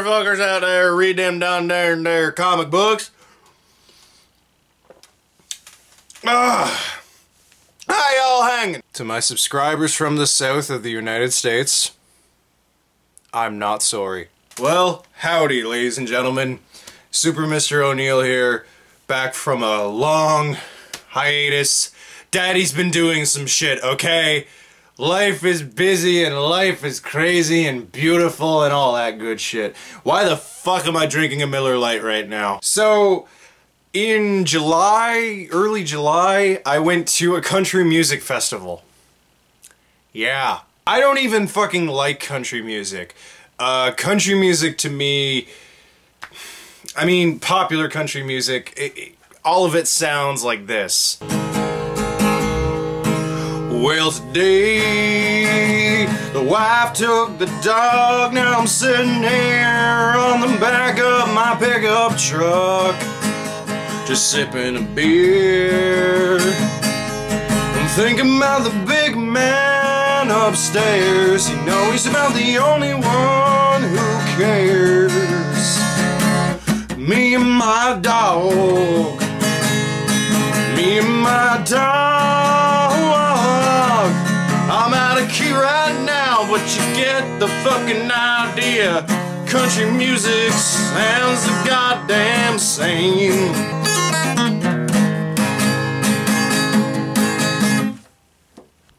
motherfuckers out there read them down there in their comic books. How y'all hanging? To my subscribers from the south of the United States, I'm not sorry. Well, howdy ladies and gentlemen. Super Mr. O'Neill here, back from a long hiatus. Daddy's been doing some shit, okay? Life is busy and life is crazy and beautiful and all that good shit. Why the fuck am I drinking a Miller Lite right now? So, in July, early July, I went to a country music festival. Yeah. I don't even fucking like country music. Country music to me, I mean popular country music, all of it sounds like this. Well, today, the wife took the dog, now I'm sitting here on the back of my pickup truck, just sipping a beer. I'm thinking about the big man upstairs, you know he's about the only one who cares. Me and my dog, me and my dog. I'm out of key right now, but you get the fucking idea. Country music sounds the goddamn same.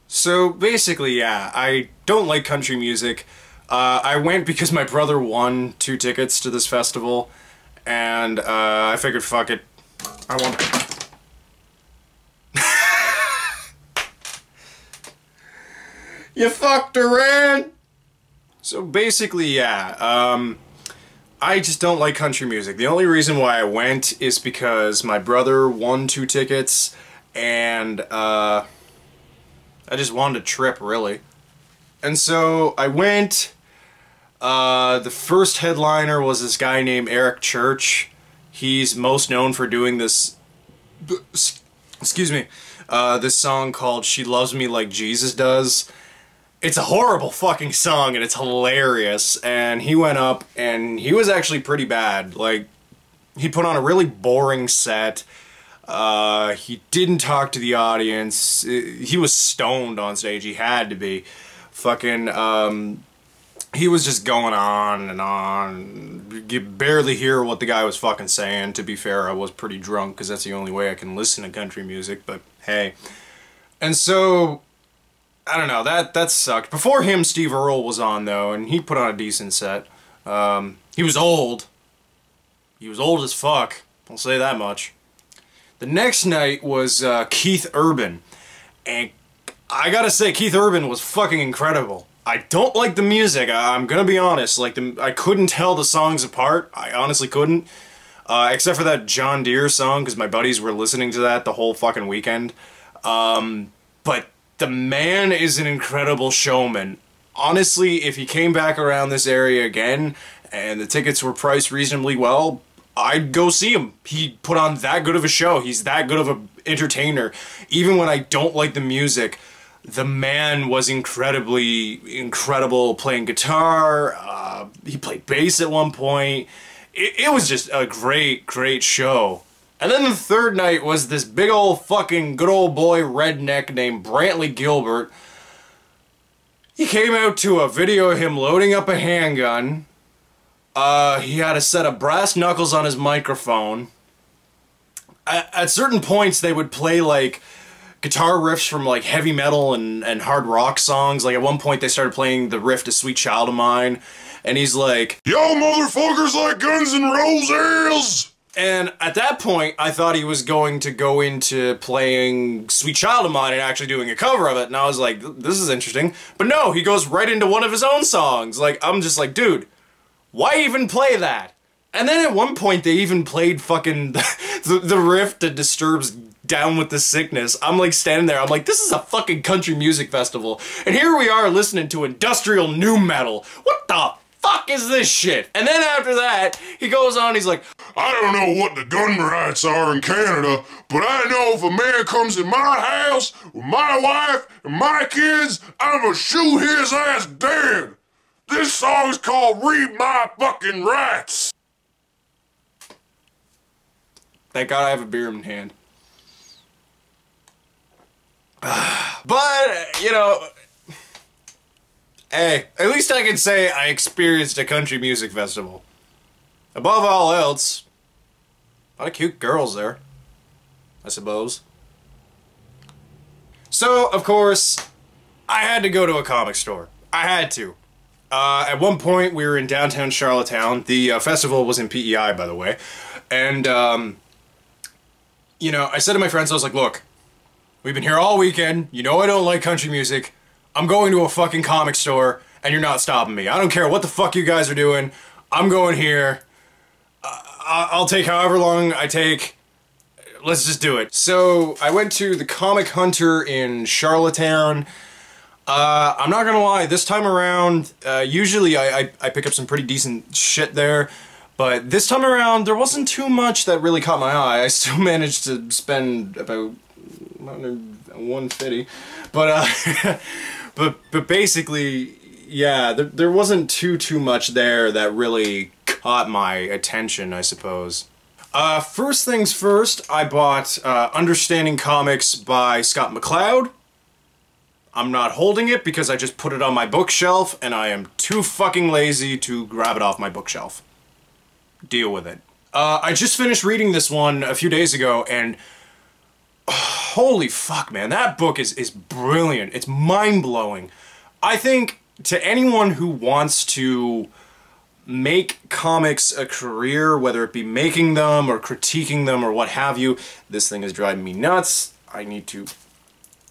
So basically, yeah, I don't like country music. I went because my brother won 2 tickets to this festival, and I figured, fuck it, I want. You fucked around. So basically, yeah, I just don't like country music. The only reason why I went is because my brother won 2 tickets, and I just wanted a trip, really. And so I went. The first headliner was this guy named Eric Church. He's most known for doing this, excuse me, this song called She Loves Me Like Jesus Does. It's a horrible fucking song and it's hilarious, and he went up and he was actually pretty bad. Like, he put on a really boring set. He didn't talk to the audience. He was stoned on stage. He had to be. Fucking, he was just going on and on. You barely hear what the guy was fucking saying. To be fair, I was pretty drunk because that's the only way I can listen to country music, but hey. And so, I don't know, that sucked. Before him, Steve Earle was on, though, and he put on a decent set. He was old. He was old as fuck. I'll say that much. The next night was Keith Urban, and I gotta say, Keith Urban was fucking incredible. I don't like the music, I'm gonna be honest. Like, I couldn't tell the songs apart. I honestly couldn't. Except for that John Deere song, because my buddies were listening to that the whole fucking weekend. But the man is an incredible showman. Honestly, if he came back around this area again, and the tickets were priced reasonably well, I'd go see him. He put on that good of a show. He's that good of an entertainer. Even when I don't like the music, the man was incredible playing guitar. He played bass at one point. It was just a great, great show. And then the third night was this big old fucking good old boy redneck named Brantley Gilbert. He came out to a video of him loading up a handgun. He had a set of brass knuckles on his microphone. At certain points they would play like guitar riffs from like heavy metal and hard rock songs. Like at one point they started playing the riff to Sweet Child of Mine, and he's like, "Y'all motherfuckers like Guns N' Roses!" And at that point, I thought he was going to go into playing Sweet Child of Mine and actually doing a cover of it, and I was like, this is interesting. But no, he goes right into one of his own songs. Like, I'm just like, dude, why even play that? And then at one point, they even played fucking the riff to Disturbed's Down With The Sickness. I'm like standing there, I'm like, this is a fucking country music festival, and here we are listening to industrial nu metal. What the fuck is this shit? And then after that, he goes on, he's like, I don't know what the gun rights are in Canada, but I know if a man comes in my house with my wife and my kids, I'm gonna shoot his ass dead. This song's called Read My Fucking Rights. Thank God I have a beer in hand. But, you know, hey, at least I can say I experienced a country music festival. Above all else, a lot of cute girls there, I suppose. So, of course, I had to go to a comic store. I had to. At one point, we were in downtown Charlottetown. The festival was in PEI, by the way. And, you know, I said to my friends, I was like, look, we've been here all weekend. You know I don't like country music. I'm going to a fucking comic store, and you're not stopping me. I don't care what the fuck you guys are doing. I'm going here. I'll take however long I take. Let's just do it. So, I went to the Comic Hunter in Charlottetown. I'm not gonna lie, this time around, usually I pick up some pretty decent shit there, but this time around, there wasn't too much that really caught my eye. I still managed to spend about $150, but, but basically, yeah, there wasn't too much there that really caught my attention, I suppose. First things first, I bought Understanding Comics by Scott McCloud. I'm not holding it because I just put it on my bookshelf and I am too fucking lazy to grab it off my bookshelf. Deal with it. I just finished reading this one a few days ago and holy fuck, man, that book is brilliant. It's mind-blowing. I think to anyone who wants to make comics a career, whether it be making them or critiquing them or what have you, this thing is driving me nuts. I need to...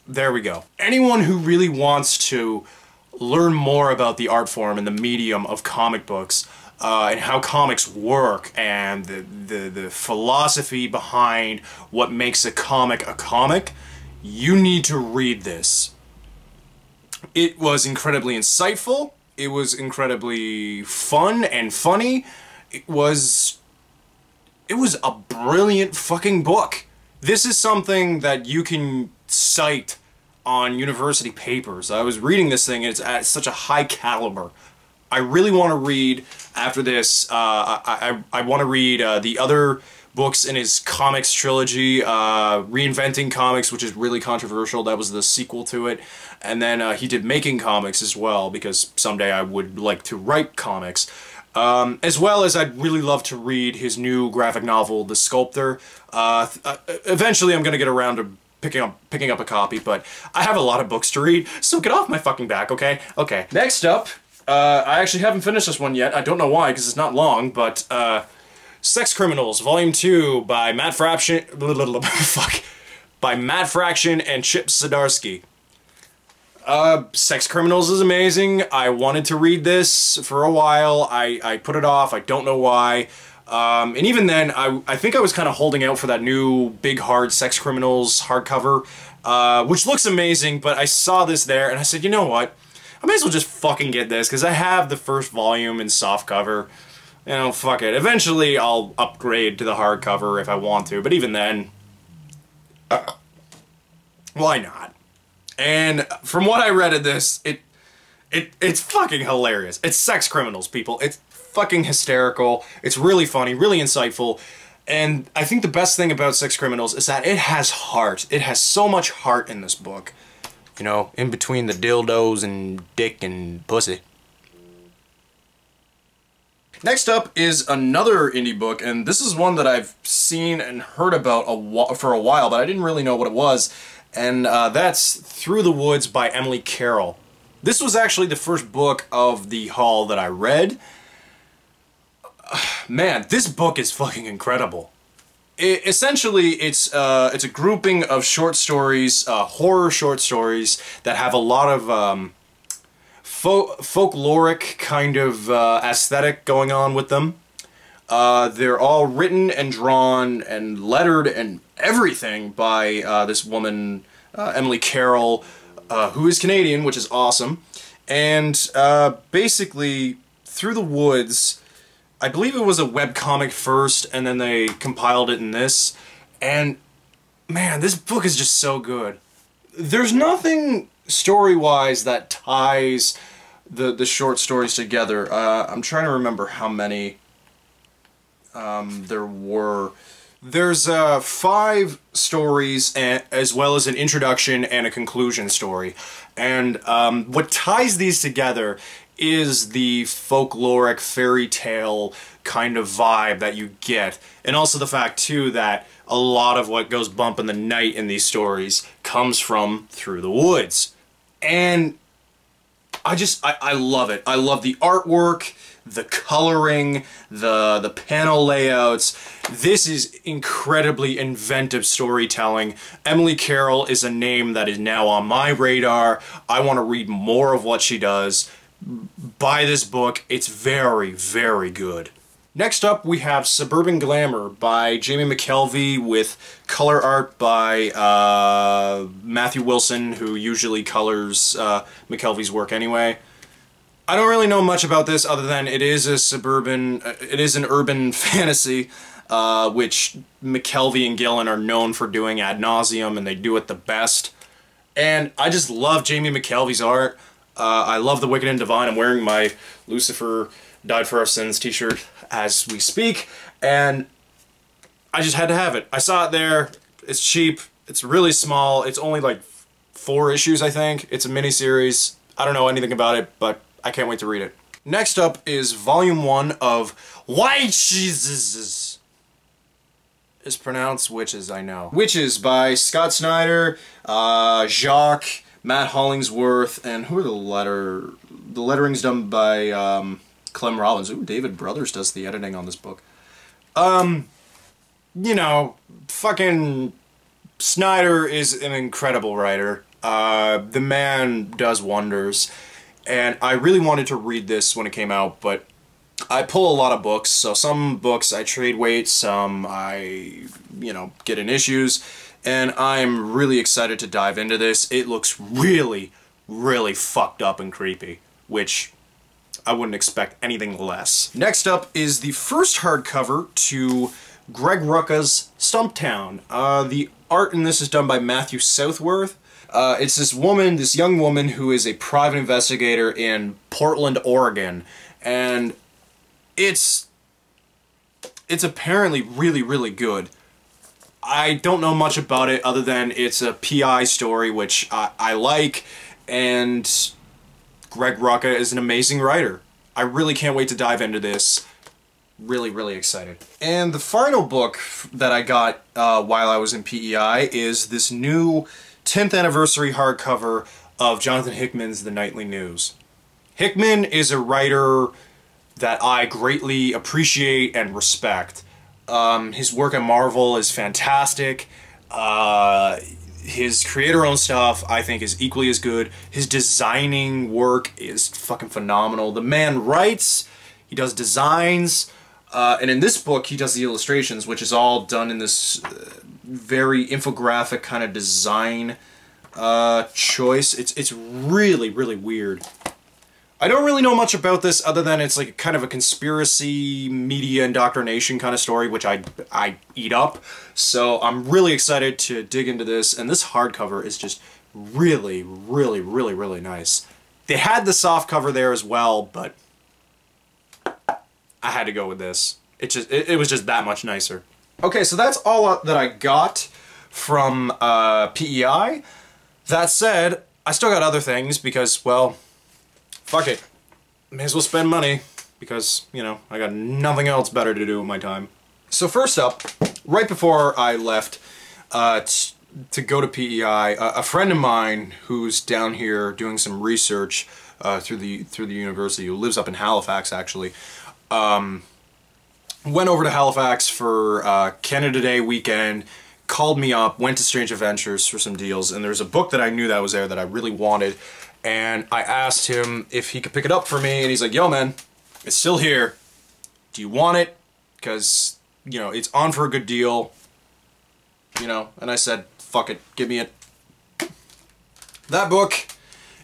There we go. Anyone who really wants to learn more about the art form and the medium of comic books, and how comics work, and the philosophy behind what makes a comic, you need to read this. It was incredibly insightful. It was incredibly fun and funny. It was a brilliant fucking book. This is something that you can cite on university papers. I was reading this thing and it's at such a high caliber. I really want to read, after this, I want to read the other books in his comics trilogy, Reinventing Comics, which is really controversial. That was the sequel to it. And then he did Making Comics as well, because someday I would like to write comics. As well as I'd really love to read his new graphic novel, The Sculptor. Eventually I'm going to get around to picking up a copy, but I have a lot of books to read, so get off my fucking back, okay? Okay. Next up, I actually haven't finished this one yet. I don't know why, because it's not long, but, Sex Criminals, Volume 2 by Matt Fraction... Fuck. By Matt Fraction and Chip Zdarsky. Sex Criminals is amazing. I wanted to read this for a while. I put it off. I don't know why. And even then, I think I was kind of holding out for that new big hard Sex Criminals hardcover, which looks amazing, but I saw this there and I said, you know what? I may as well just fucking get this, because I have the first volume in softcover. You know, fuck it. Eventually, I'll upgrade to the hardcover if I want to, but even then, why not? And from what I read of this, it's fucking hilarious. It's Sex Criminals, people. It's fucking hysterical. It's really funny, really insightful. And I think the best thing about Sex Criminals is that it has heart. It has so much heart in this book. You know, in between the dildos and dick and pussy. Next up is another indie book, and this is one that I've seen and heard about for a while, but I didn't really know what it was. And that's Through the Woods by Emily Carroll. This was actually the first book of the haul that I read. Man, this book is fucking incredible. Essentially, it's a grouping of short stories, horror short stories, that have a lot of folkloric kind of aesthetic going on with them. They're all written and drawn and lettered and everything by this woman, Emily Carroll, who is Canadian, which is awesome. And basically, Through the Woods, I believe it was a webcomic first, and then they compiled it in this. And man, this book is just so good. There's nothing story-wise that ties the short stories together. I'm trying to remember how many there were. There's 5 stories, as well as an introduction and a conclusion story. And what ties these together is the folkloric fairy tale kind of vibe that you get. And also the fact, too, that a lot of what goes bump in the night in these stories comes from Through the Woods. And I love it. I love the artwork, the coloring, the panel layouts. This is incredibly inventive storytelling. Emily Carroll is a name that is now on my radar. I want to read more of what she does. Buy this book. It's very, very good. Next up, we have Suburban Glamour by Jamie McKelvey with color art by Matthew Wilson, who usually colors McKelvey's work anyway. I don't really know much about this other than it is an urban fantasy, which McKelvey and Gillen are known for doing ad nauseum, and they do it the best. And I just love Jamie McKelvey's art. I love The Wicked and Divine. I'm wearing my Lucifer Died for Our Sins t-shirt as we speak, and I just had to have it. I saw it there. It's cheap. It's really small. It's only like 4 issues, I think. It's a miniseries. I don't know anything about it, but I can't wait to read it. Next up is Volume 1 of Witches. It's pronounced Witches, I know. Witches by Scott Snyder, Jacques, Matt Hollingsworth, and who are the lettering's done by Clem Robbins. Ooh, David Brothers does the editing on this book. You know, fucking Snyder is an incredible writer. The man does wonders. And I really wanted to read this when it came out, but I pull a lot of books. So some books I trade weight, some I, get in issues. And I'm really excited to dive into this. It looks really, really fucked up and creepy, which I wouldn't expect anything less. Next up is the first hardcover to Greg Rucka's Stumptown. The art in this is done by Matthew Southworth. It's this young woman who is a private investigator in Portland, Oregon, and it's apparently really, really good. I don't know much about it other than it's a PI story, which I like, and Greg Rucka is an amazing writer. I really can't wait to dive into this. Really, really excited. And the final book that I got while I was in PEI is this new 10th anniversary hardcover of Jonathan Hickman's The Nightly News. Hickman is a writer that I greatly appreciate and respect. His work at Marvel is fantastic. His creator-owned stuff, I think, is equally as good. His designing work is fucking phenomenal. The man writes, he does designs, and in this book he does the illustrations, which is all done in this very infographic kind of design choice. It's really, really weird. I don't really know much about this other than it's like kind of a conspiracy media indoctrination kind of story, which I eat up. So I'm really excited to dig into this, and this hardcover is just really, really, really, really nice. They had the soft cover there as well, but I had to go with this. It was just that much nicer. Okay, so that's all that I got from PEI. That said, I still got other things because, well, fuck it. May as well spend money because, I got nothing else better to do with my time. So first up, right before I left to go to PEI, a friend of mine who's down here doing some research through the university, who lives up in Halifax actually, went over to Halifax for Canada Day weekend, called me up, went to Strange Adventures for some deals, and there's a book that I knew that was there that I really wanted. And I asked him if he could pick it up for me, and he's like, yo man, it's still here. Do you want it? Because, it's on for a good deal. And I said, fuck it, give me it. That book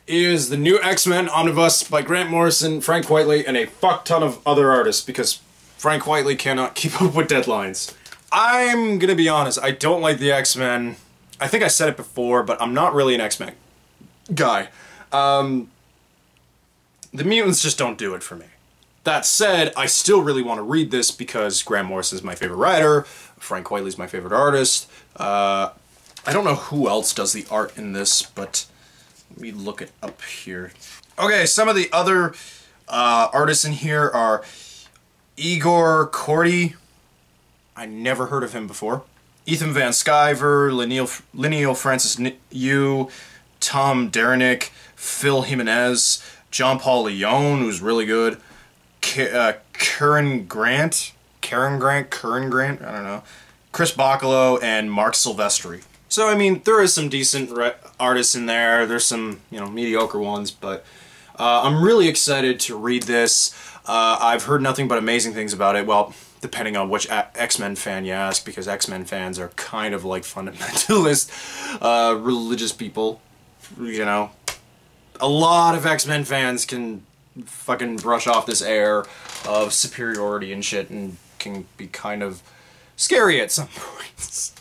is the new X-Men Omnibus by Grant Morrison, Frank Whiteley, and a fuck ton of other artists, because Frank Whiteley cannot keep up with deadlines. I'm gonna be honest, I don't like the X-Men. I think I said it before, but I'm not really an X-Men guy. The mutants just don't do it for me. That said, I still really want to read this because Grant Morrison's my favorite writer, Frank Quitely's my favorite artist. I don't know who else does the art in this, but let me look it up here. Okay, some of the other artists in here are Igor Korty. I never heard of him before. Ethan Van Sciver, Lineal Francis Yu, Tom Derenick, Phil Jimenez, John Paul Leone, who's really good, Karen Grant, I don't know, Chris Boccolo, and Mark Silvestri. So, I mean, there is some decent artists in there. There's some, you know, mediocre ones, but I'm really excited to read this. I've heard nothing but amazing things about it. Well, depending on which X-Men fan you ask, because X-Men fans are kind of like fundamentalist, religious people, you know. A lot of X-Men fans can fucking brush off this air of superiority and shit and can be kind of scary at some points.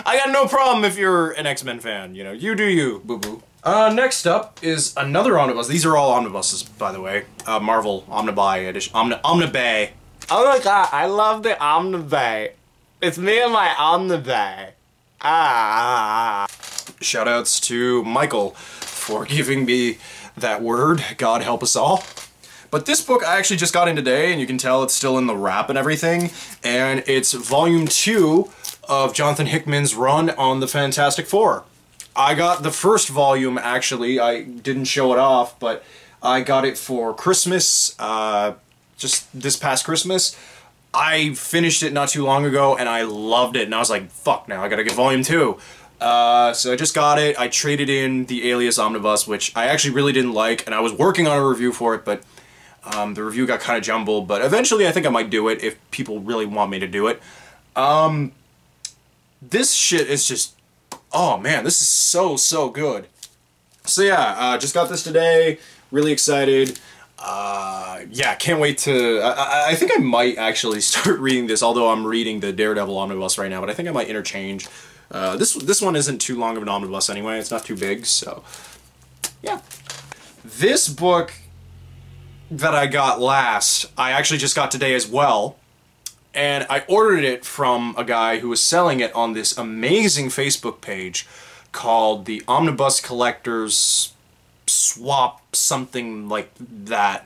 I got no problem if you're an X-Men fan, you know, you do you, boo-boo. Next up is another omnibus. These are all omnibuses, by the way. Marvel Omnibus edition. Omnibay. Oh my god, I love the Omnibay. It's me and my Omnibay. Shoutouts to Michael for giving me that word. God help us all. But this book I actually just got in today, and you can tell it's still in the wrap and everything. And it's volume 2 of Jonathan Hickman's run on the Fantastic Four. I got the first volume, actually. I didn't show it off, but I got it for Christmas, just this past Christmas. I finished it not too long ago, and I loved it, and I was like, fuck, now I gotta get volume 2. So I just got it. I traded in the Alias Omnibus, which I actually really didn't like, and I was working on a review for it, but the review got kind of jumbled, but eventually I think I might do it if people really want me to do it. This shit is just... Oh man, this is so good. So yeah, just got this today. Really excited. Yeah, can't wait to... I think I might actually start reading this, although I'm reading the Daredevil Omnibus right now, but I think I might interchange. This one isn't too long of an omnibus anyway. It's not too big, so... Yeah. This book that I got last, I actually just got today as well. And I ordered it from a guy who was selling it on this amazing Facebook page called the Omnibus Collectors Swap, something like that.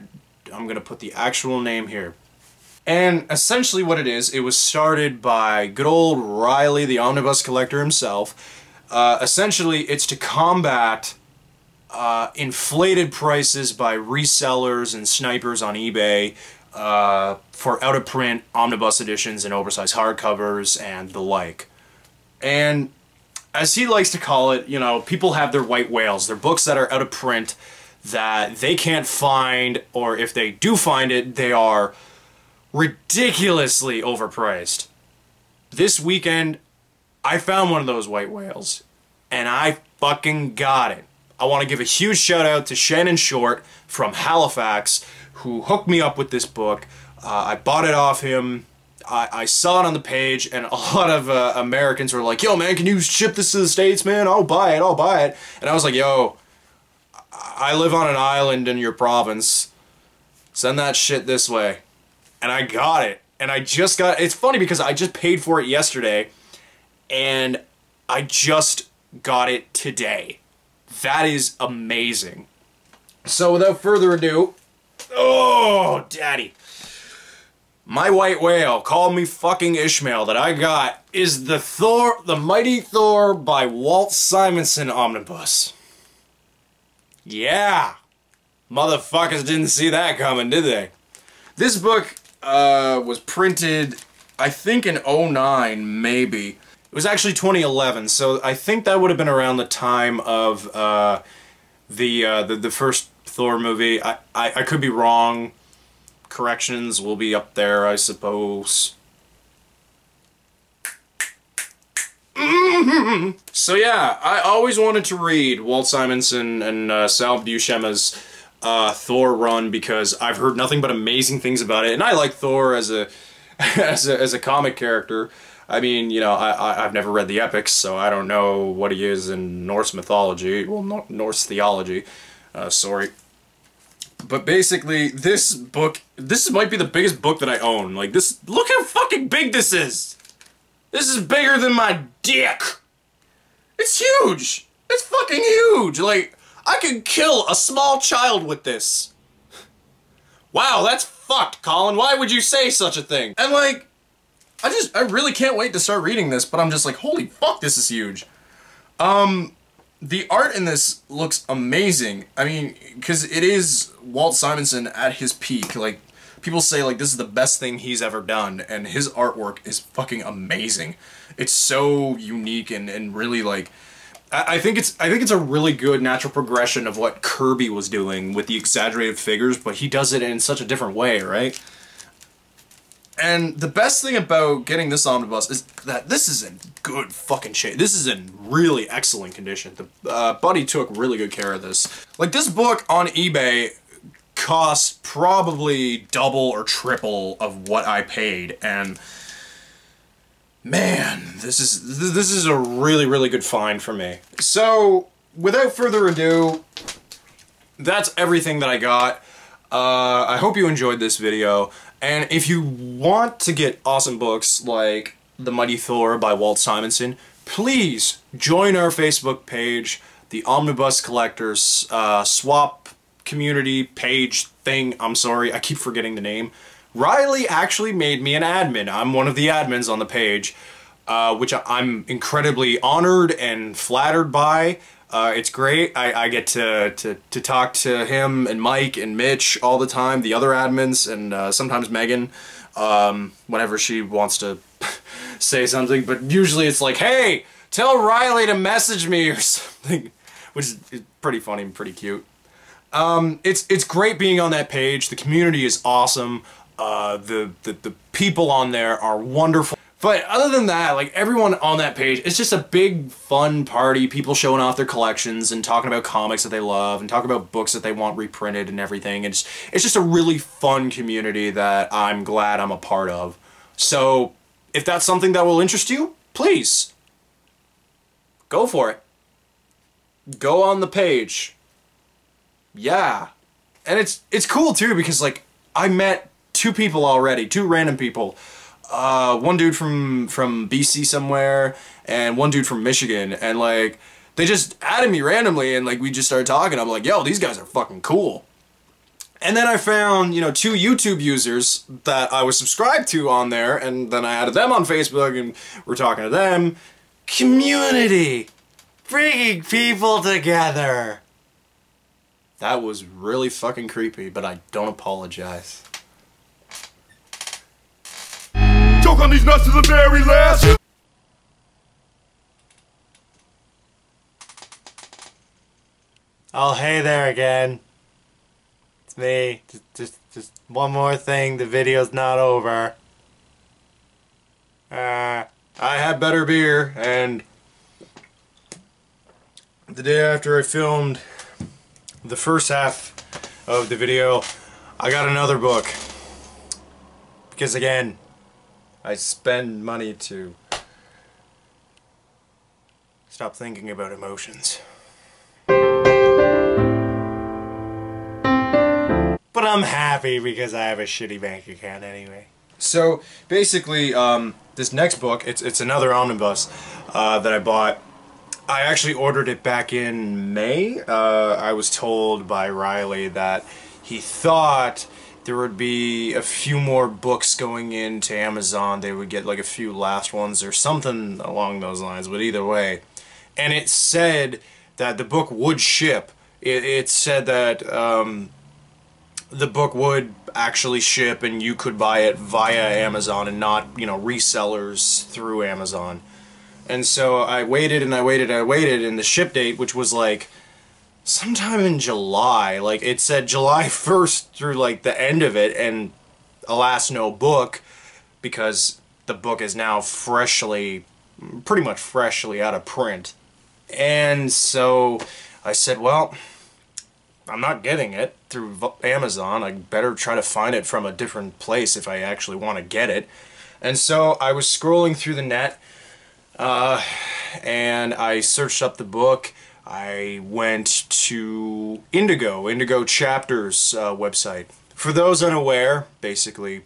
I'm going to put the actual name here. And essentially what it was started by good old Riley, the Omnibus Collector himself. Essentially, it's to combat inflated prices by resellers and snipers on eBay for out-of-print omnibus editions and oversized hardcovers and the like. And as he likes to call it, you know, people have their white whales. They're books that are out of print that they can't find, or if they do find it, they are ridiculously overpriced. This weekend, I found one of those white whales, and I fucking got it. I want to give a huge shout out to Shannon Short from Halifax, who hooked me up with this book. I bought it off him. I saw it on the page, and a lot of Americans were like, yo, man, can you ship this to the States, man? I'll buy it. And I was like, yo, I live on an island in your province. Send that shit this way. And I got it. And I just got... It's funny because I just paid for it yesterday, and I just got it today. That is amazing. So without further ado... Oh, daddy. My white whale, call me fucking Ishmael, that I got is the Mighty Thor by Walt Simonson omnibus. Yeah. Motherfuckers didn't see that coming, did they? This book was printed, I think in 2009, maybe. It was actually 2011, so I think that would have been around the time of the first Thor movie. I could be wrong. Corrections will be up there, I suppose. So yeah, I always wanted to read Walt Simonson and Sal Buscema's Thor run because I've heard nothing but amazing things about it, and I like Thor as a as a comic character. I mean, you know, I've never read the epics, so I don't know what he is in Norse mythology. Well, Norse theology. Sorry. But basically, this book, this might be the biggest book that I own. Like, this, look how fucking big this is! This is bigger than my dick! It's huge! It's fucking huge! Like, I could kill a small child with this. Wow, that's fucked, Colin. Why would you say such a thing? And like, I really can't wait to start reading this, but I'm just like, holy fuck, this is huge. The art in this looks amazing. I mean, because it is Walt Simonson at his peak. Like, people say, like, this is the best thing he's ever done, and his artwork is fucking amazing. It's so unique and really, like, I think it's a really good natural progression of what Kirby was doing with the exaggerated figures, but he does it in such a different way, right? And the best thing about getting this omnibus is that this is in good fucking shape. This is in really excellent condition. The buddy took really good care of this. Like, this book on eBay costs probably double or triple of what I paid, and man, this is a really, really good find for me. So, without further ado, that's everything that I got. I hope you enjoyed this video. And if you want to get awesome books like The Mighty Thor by Walt Simonson, please join our Facebook page, the Omnibus Collectors Swap Community page thing. I'm sorry, I keep forgetting the name. Riley actually made me an admin. I'm one of the admins on the page, which I'm incredibly honored and flattered by. It's great. I get to talk to him and Mike and Mitch all the time, the other admins, and sometimes Megan, whenever she wants to say something, but usually it's like, hey, tell Riley to message me or something, which is pretty funny and pretty cute. It's great being on that page. The community is awesome. The people on there are wonderful. But other than that, like, everyone on that page, it's just a big, fun party, people showing off their collections and talking about comics that they love and talking about books that they want reprinted and everything. It's just a really fun community that I'm glad I'm a part of. So, if that's something that will interest you, please, go for it. Go on the page. Yeah. And it's cool, too, because, like, I met two people already, two random people. One dude from BC somewhere, and one dude from Michigan, and like, they just added me randomly, and like, we just started talking. I'm like, yo, these guys are fucking cool. And then I found, you know, two YouTube users that I was subscribed to on there, and then I added them on Facebook, and we're talking to them. Community! Bringing people together! That was really fucking creepy, but I don't apologize. Choke on these nuts to the very last. Oh, hey there again. It's me. Just one more thing. The video's not over. I had better beer, and the day after I filmed the first half of the video, I got another book. Because again, I spend money to stop thinking about emotions. But I'm happy because I have a shitty bank account anyway. So basically, this next book, it's another omnibus that I bought. I actually ordered it back in May. I was told by Riley that he thought there would be a few more books going into Amazon. They would get like a few last ones or something along those lines, but either way. And it said that the book would ship. It said that the book would actually ship and you could buy it via Amazon and not, you know, resellers through Amazon. And so I waited and I waited and I waited, and the ship date, which was like sometime in July, like it said July 1st through like the end of it, and alas, no book, because the book is now pretty much freshly out of print. And so I said, well, I'm not getting it through Amazon. I better try to find it from a different place if I actually want to get it. And so I was scrolling through the net, and I searched up the book. I went to Indigo Chapters website. For those unaware, basically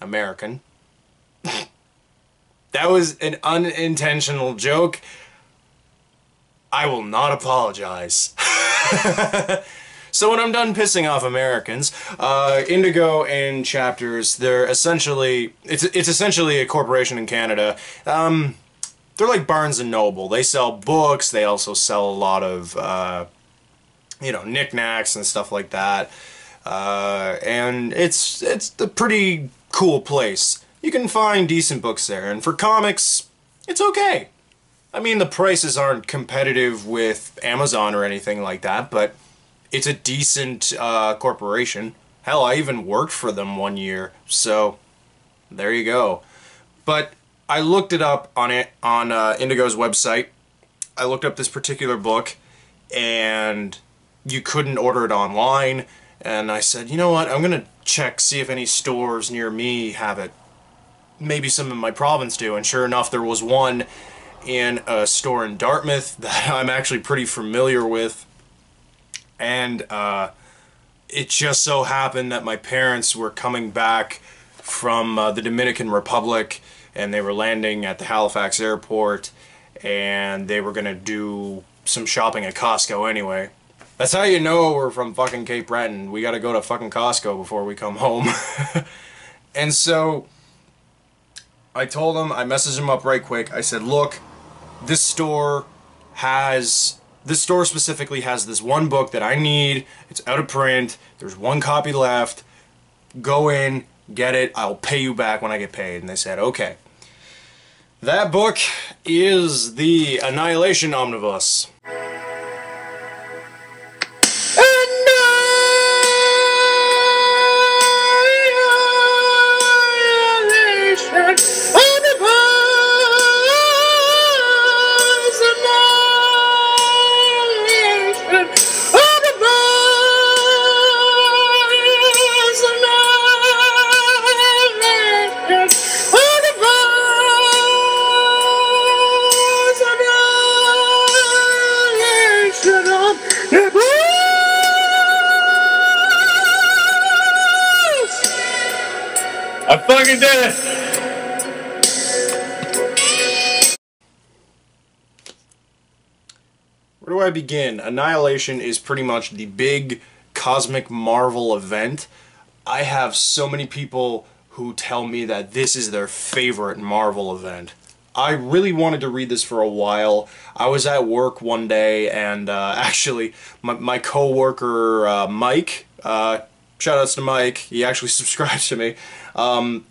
American. That was an unintentional joke. I will not apologize. So when I'm done pissing off Americans, Indigo and Chapters, they're essentially, it's essentially a corporation in Canada. They're like Barnes & Noble. They sell books, they also sell a lot of, you know, knickknacks and stuff like that. And it's a pretty cool place. You can find decent books there, and for comics, it's okay. I mean, the prices aren't competitive with Amazon or anything like that, but it's a decent corporation. Hell, I even worked for them 1 year, so there you go. But I looked it up on Indigo's website. I looked up this particular book, and you couldn't order it online. And I said, you know what, I'm gonna check, see if any stores near me have it. Maybe some in my province do, and sure enough, there was one in a store in Dartmouth that I'm actually pretty familiar with. And it just so happened that my parents were coming back from the Dominican Republic, and they were landing at the Halifax airport, and they were gonna do some shopping at Costco anyway. That's how you know we're from fucking Cape Breton. We gotta go to fucking Costco before we come home. And so I told them, I messaged them up right quick. I said, look, this store specifically has this one book that I need. It's out of print. There's one copy left. Go in, get it. I'll pay you back when I get paid. And they said, okay. That book is the Annihilation Omnibus. I fucking did it! Where do I begin? Annihilation is pretty much the big cosmic Marvel event. I have so many people who tell me that this is their favorite Marvel event. I really wanted to read this for a while. I was at work one day, and actually my co-worker Mike, shoutouts to Mike, he actually subscribes to me,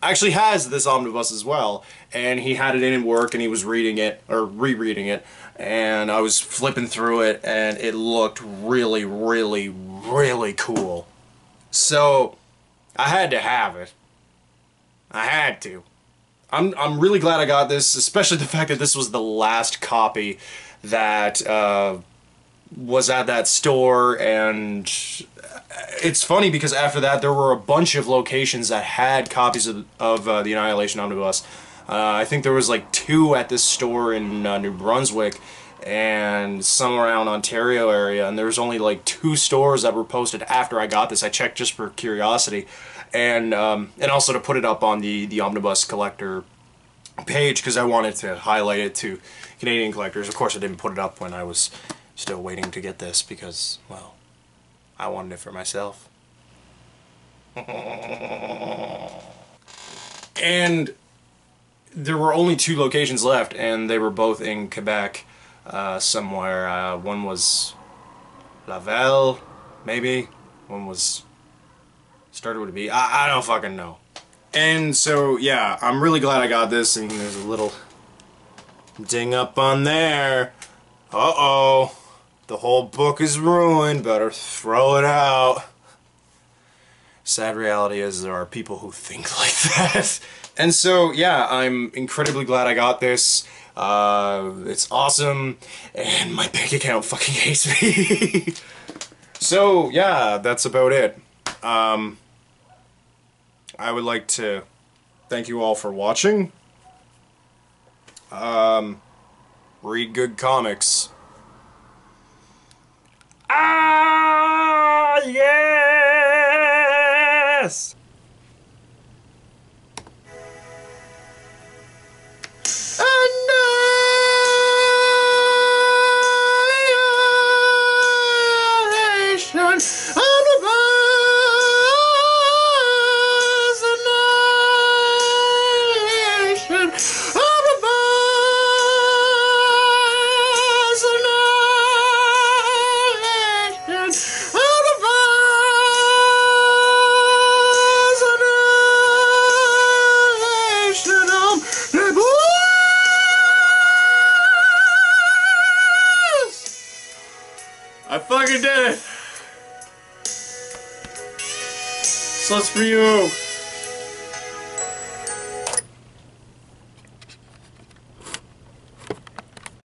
actually has this omnibus as well, and he had it in work, and he was reading it, or rereading it, and I was flipping through it, and it looked really, really, really cool. So I had to have it. I had to. I'm really glad I got this, especially the fact that this was the last copy that was at that store, and it's funny because after that there were a bunch of locations that had copies of the Annihilation Omnibus. I think there was like 2 at this store in New Brunswick and some around Ontario area, and there was only like 2 stores that were posted after I got this. I checked just for curiosity, and also to put it up on the Omnibus Collector page because I wanted to highlight it to Canadian collectors. Of course I didn't put it up when I was still waiting to get this because, well, I wanted it for myself. And there were only 2 locations left, and they were both in Quebec somewhere. One was Laval, maybe. One was started with a B. I don't fucking know. And so, yeah, I'm really glad I got this, and there's a little ding up on there. Uh-oh. The whole book is ruined, better throw it out. Sad reality is there are people who think like that. And so, yeah, I'm incredibly glad I got this. It's awesome, and my bank account fucking hates me. So, yeah, that's about it. I would like to thank you all for watching. Read good comics. Yes! I fucking did it! So it's for you!